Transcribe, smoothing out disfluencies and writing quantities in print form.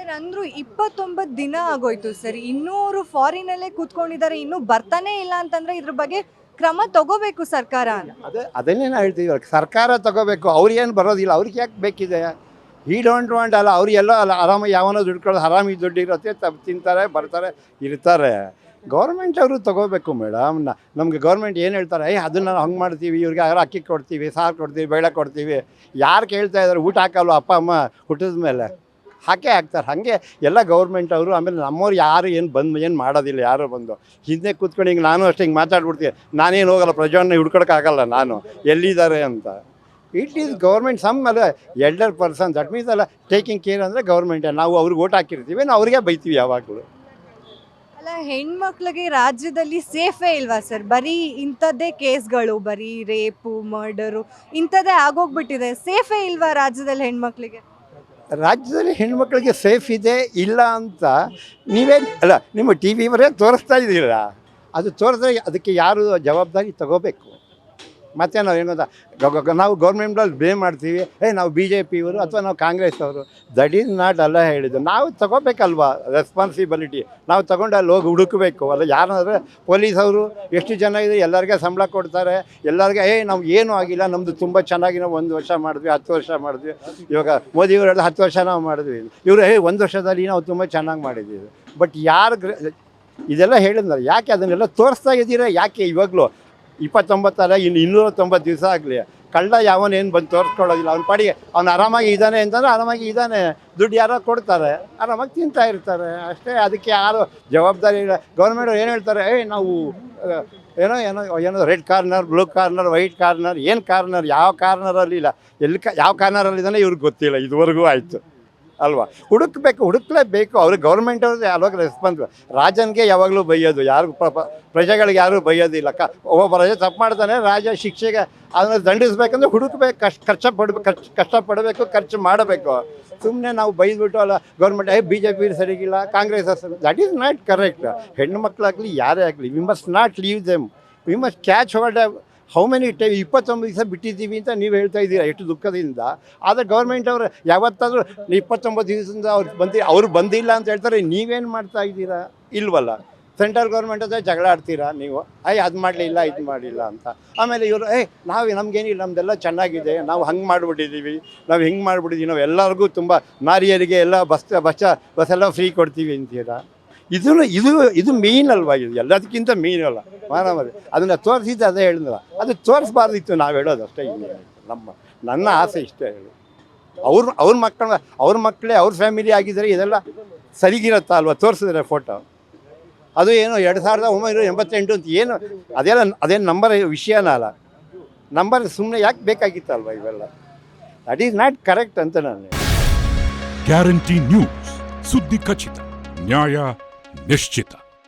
Sir ಅಂದ್ರು 29 ದಿನ ಆಗೋಯ್ತು ಸರ್, ಇನ್ನೂರು ಫಾರಿನಲ್ಲೇ ಕೂತ್ಕೊಂಡಿದ್ದಾರೆ, ಇನ್ನೂ ಬರ್ತಾನೆ ಇಲ್ಲ ಅಂತಂದ್ರೆ ಇದ್ರ ಬಗ್ಗೆ ಕ್ರಮ ತಗೋಬೇಕು ಸರ್ಕಾರ ಅಂತ. ಅದನ್ನೇ ನಾವು ಹೇಳ್ತೀವಿ, ಸರ್ಕಾರ ತಗೋಬೇಕು. ಅವ್ರಿಗೇನು ಬರೋದಿಲ್ಲ, ಅವ್ರಿಗೆ ಯಾಕೆ ಬೇಕಿದೆ? ಈ ಡೋಂಟ್ ವಾಂಟ್ ಅಲ್ಲ, ಅವ್ರು ಎಲ್ಲೋ ಅಲ್ಲ ಆರಾಮಾಗಿ ಯಾವನೋ ದುಡ್ಡು ಆರಾಮಿಗೆ ದುಡ್ಡು ಇರುತ್ತೆ, ತಿಂತಾರೆ ಬರ್ತಾರೆ ಇರ್ತಾರೆ. ಗೌರ್ಮೆಂಟ್ ಅವರು ತೊಗೋಬೇಕು ಮೇಡಮ್. ನಮಗೆ ಗೌರ್ಮೆಂಟ್ ಏನು ಹೇಳ್ತಾರೆ, ಅದನ್ನು ನಾವು ಹಂಗೆ ಮಾಡ್ತೀವಿ, ಇವ್ರಿಗೆ ಅಕ್ಕಿ ಕೊಡ್ತೀವಿ, ಸಾರು ಕೊಡ್ತೀವಿ, ಬೇಳೆ ಕೊಡ್ತೀವಿ. ಯಾರು ಕೇಳ್ತಾ ಇದ್ದಾರೆ? ಊಟ ಹಾಕಲ್ವ ಅಪ್ಪ ಅಮ್ಮ ಹುಟ್ಟಿದ ಮೇಲೆ? ಹಾಕೇ ಹಾಕ್ತಾರೆ. ಹಾಗೆ ಎಲ್ಲ ಗೌರ್ಮೆಂಟ್ ಅವರು. ಆಮೇಲೆ ನಮ್ಮವ್ರು ಯಾರು ಏನು ಮಾಡೋದಿಲ್ಲ. ಯಾರು ಬಂದು ಹಿಂದೆ ಕೂತ್ಕೊಂಡು ಹಿಂಗೆ ನಾನು ಅಷ್ಟೇ ಹಿಂಗೆ ಮಾತಾಡ್ಬಿಡ್ತೀವಿ. ನಾನೇನು ಹೋಗಲ್ಲ, ಪ್ರಜೆಗಳನ್ನ ಹುಡ್ಕೊಳಕ್ಕಾಗಲ್ಲ ನಾನು ಎಲ್ಲಿದ್ದಾರೆ ಅಂತ. ಇಟ್ ಈಸ್ ಗೌರ್ಮೆಂಟ್ ಸಮ್ ಅಲ್ಲ ಎಲ್ಡರ್ ಪರ್ಸನ್, ದಟ್ ಮೀನ್ಸ್ ಅಲ್ಲ ಟೇಕಿಂಗ್ ಕೇರ್ ಅಂದರೆ ಗೌರ್ಮೆಂಟೇ. ನಾವು ಅವ್ರಿಗೆ ಓಟ್ ಹಾಕಿರ್ತೀವಿ, ನಾವು ಅವ್ರಿಗೆ ಬೈತೀವಿ ಯಾವಾಗಲೂ. ಅಲ್ಲ, ಹೆಣ್ಮಕ್ಳಿಗೆ ರಾಜ್ಯದಲ್ಲಿ ಸೇಫೇ ಇಲ್ವಾ ಸರ್? ಬರೀ ಇಂಥದ್ದೇ ಕೇಸ್ಗಳು, ಬರೀ ರೇಪು ಮರ್ಡರು ಇಂಥದ್ದೇ ಆಗೋಗ್ಬಿಟ್ಟಿದೆ. ಸೇಫೇ ಇಲ್ವಾ ರಾಜ್ಯದಲ್ಲಿ ಹೆಣ್ಮಕ್ಳಿಗೆ? ರಾಜ್ಯದಲ್ಲಿ ಹೆಣ್ಮಕ್ಳಿಗೆ ಸೇಫ್ ಇದೆ ಇಲ್ಲ ಅಂತ ನೀವೇ ಅಲ್ಲ, ನಿಮ್ಮ ಟಿ ವಿವರೇ ತೋರಿಸ್ತಾ ಇದ್ದೀರಾ. ಅದು ತೋರಿದ್ರೆ ಅದಕ್ಕೆ ಯಾರು ಜವಾಬ್ದಾರಿ ತಗೋಬೇಕು? ಮತ್ತು ನಾವು ಏನು ನಾವು ಗೌರ್ಮೆಂಟಲ್ಲಿ ಬ್ಲೇಮ್ ಮಾಡ್ತೀವಿ, ನಾವು ಬಿ ಜೆ ಪಿಯವರು ಅಥವಾ ನಾವು ಕಾಂಗ್ರೆಸ್ ಅವರು. ದಟ್ ಈಸ್ ನಾಟ್ ಅಲ್ಲ ಹೇಳಿದ್ದು. ನಾವು ತಗೋಬೇಕಲ್ವ ರೆಸ್ಪಾನ್ಸಿಬಿಲಿಟಿ. ನಾವು ತಗೊಂಡು ಅಲ್ಲಿ ಹೋಗಿ ಹುಡುಕಬೇಕು. ಅಲ್ಲ ಯಾರಂದರೆ ಪೊಲೀಸವರು ಎಷ್ಟು ಜನ ಇದೆ, ಎಲ್ಲರಿಗೆ ಸಂಬಳ ಕೊಡ್ತಾರೆ, ಎಲ್ಲರಿಗೆ ನಮ್ಗೆ ಏನೂ ಆಗಿಲ್ಲ, ನಮ್ಮದು ತುಂಬ ಚೆನ್ನಾಗಿ ನಾವು 1 ವರ್ಷ ಮಾಡಿದ್ವಿ, 10 ವರ್ಷ ಮಾಡಿದ್ವಿ. ಇವಾಗ ಮೋದಿಯವರೆಲ್ಲ 10 ವರ್ಷ ನಾವು ಮಾಡಿದ್ವಿ. ಇವರು 1 ವರ್ಷದಲ್ಲಿ ನಾವು ತುಂಬ ಚೆನ್ನಾಗಿ ಮಾಡಿದ್ದೀವಿ. ಬಟ್ ಯಾರು ಇದೆಲ್ಲ ಹೇಳಿದ್ರೆ ಯಾಕೆ ಅದನ್ನೆಲ್ಲ ತೋರಿಸ್ತಾ ಇದ್ದೀರಾ? ಯಾಕೆ ಇವಾಗಲೂ 29 ಅಲ್ಲ, ಇನ್ನು 290 ದಿವಸ ಆಗಲಿ ಕಳ್ಳ ಯಾವನೇನು ಬಂದು ತೋರಿಸ್ಕೊಳ್ಳೋದಿಲ್ಲ. ಅವ್ನ ಪಾಡಿಗೆ ಅವ್ನು ಆರಾಮಾಗಿ ಇದ್ದಾನೆ ಅಂತಂದ್ರೆ ಆರಾಮಾಗಿ ಇದ್ದಾನೆ, ದುಡ್ಡು ಯಾರೋ ಕೊಡ್ತಾರೆ, ಆರಾಮಾಗಿ ತಿಂತಾ ಇರ್ತಾರೆ ಅಷ್ಟೇ. ಅದಕ್ಕೆ ಯಾರು ಜವಾಬ್ದಾರಿ ಇಲ್ಲ. ಗೌರ್ಮೆಂಟ್ ಏನು ಹೇಳ್ತಾರೆ, ನಾವು ಏನೋ red corner, blue corner, white corner, ಏನು ಕಾರ್ನರ್, ಯಾವ ಕಾರ್ನರಲ್ಲಿ ಇಲ್ಲ, ಯಾವ ಕಾರ್ನರಲ್ಲಿದ್ದಾನೆ ಇವ್ರಿಗೆ ಗೊತ್ತಿಲ್ಲ ಇದುವರೆಗೂ. ಆಯಿತು ಅಲ್ವಾ? ಹುಡುಕ್ಲೇಬೇಕು. ಅವ್ರಿಗೆ ಗೌರ್ಮೆಂಟ್ ಅವ್ರದ್ದು ಯಾವಾಗ ರೆಸ್ಪಾನ್ಸ್. ರಾಜನಿಗೆ ಯಾವಾಗಲೂ ಬೈಯೋದು, ಯಾರಿಗೂ ಪ್ರಜೆಗಳಿಗೆ ಯಾರೂ ಬೈಯೋದಿಲ್ಲ. ಒಬ್ಬ ಪ್ರಜೆ ತಪ್ಪು ಮಾಡ್ತಾನೆ, ರಾಜ ಶಿಕ್ಷೆಗೆ ಅದನ್ನು ದಂಡಿಸ್ಬೇಕಂದ್ರೆ ಹುಡುಕ್ಬೇಕು, ಕಷ್ಟಪಡಬೇಕು, ಖರ್ಚು ಮಾಡಬೇಕು. ಸುಮ್ಮನೆ ನಾವು ಬೈದ್ಬಿಟ್ಟು ಅಲ್ಲ ಗೌರ್ಮೆಂಟ್ ಬಿ ಜೆ ಪಿ ಸರಿಗಿಲ್ಲ, Congress that is not correct. ಹೆಣ್ಣು ಮಕ್ಕಳಾಗಲಿ ಯಾರೇ ಆಗಲಿ, we must not leave them, we must catch hold. How many time 29 ದಿವಸ ಬಿಟ್ಟಿದ್ದೀವಿ ಅಂತ ನೀವು ಹೇಳ್ತಾ ಇದ್ದೀರಾ ಎಷ್ಟು ದುಃಖದಿಂದ. ಆದರೆ ಗೌರ್ಮೆಂಟ್ ಅವರು ಯಾವತ್ತಾದರೂ 29 ದಿವಸದಿಂದ ಅವ್ರು ಬಂದಿಲ್ಲ ಅಂತ ಹೇಳ್ತಾರೆ. ನೀವೇನು ಮಾಡ್ತಾ ಇದ್ದೀರಾ? ಇಲ್ವಲ್ಲ. ಸೆಂಟ್ರಲ್ ಗೌರ್ಮೆಂಟ್ ಹತ್ರ ಜಗಳ ಆಡ್ತೀರಾ ನೀವು, ಅದು ಮಾಡಲಿಲ್ಲ ಇದು ಮಾಡಲಿಲ್ಲ ಅಂತ. ಆಮೇಲೆ ಇವರು ನಮಗೇನಿಲ್ಲ, ನಮ್ಮದೆಲ್ಲ ಚೆನ್ನಾಗಿದೆ, ನಾವು ಹಂಗೆ ಮಾಡಿಬಿಟ್ಟಿದ್ದೀವಿ, ನಾವು ಹಿಂಗೆ ಮಾಡಿಬಿಟ್ಟಿದ್ದೀವಿ, ನಾವು ಎಲ್ಲರಿಗೂ ತುಂಬ ನಾರಿಯರಿಗೆ ಎಲ್ಲ ಬಸ್ಸೆಲ್ಲ ಫ್ರೀ ಕೊಡ್ತೀವಿ ಅಂತೀರಾ. ಇದು ಮೇನ್ ಅಲ್ವಾ? ಇದು ಎಲ್ಲದಕ್ಕಿಂತ ಮೇನ್ ಅಲ್ಲ ಮಾನವರೇ. ಅದನ್ನು ತೋರಿಸಿದ್ದು ಅದೇ ಹೇಳಿದ್ರಲ್ಲ, ಅದು ತೋರಿಸ್ಬಾರ್ದಿತ್ತು. ನಾವು ಹೇಳೋದು ಅಷ್ಟೇ. ನನ್ನ ಆಸೆ ಇಷ್ಟೇ ಹೇಳಿ. ಅವ್ರ ಮಕ್ಕಳೇ ಅವ್ರ ಫ್ಯಾಮಿಲಿ ಆಗಿದ್ದರೆ ಇದೆಲ್ಲ ಸರಿಗಿರುತ್ತಾ ಅಲ್ವಾ? ತೋರಿಸಿದ್ರೆ ಫೋಟೋ ಅದು ಏನು 2988 ಅಂತ ಏನು ಅದೇನು ನಂಬರ್ ವಿಷಯನ ಅಲ್ಲ. ನಂಬರ್ ಸುಮ್ಮನೆ ಯಾಕೆ ಬೇಕಾಗಿತ್ತಲ್ವ ಇವೆಲ್ಲ? ದಟ್ ಈಸ್ ನಾಟ್ ಕರೆಕ್ಟ್ ಅಂತ ನಾನು. ಗ್ಯಾರಂಟಿ ನ್ಯೂಸ್, ಸುದ್ದಿ ಖಚಿತ, ನ್ಯಾಯ ನಿಶ್ಚಿತ.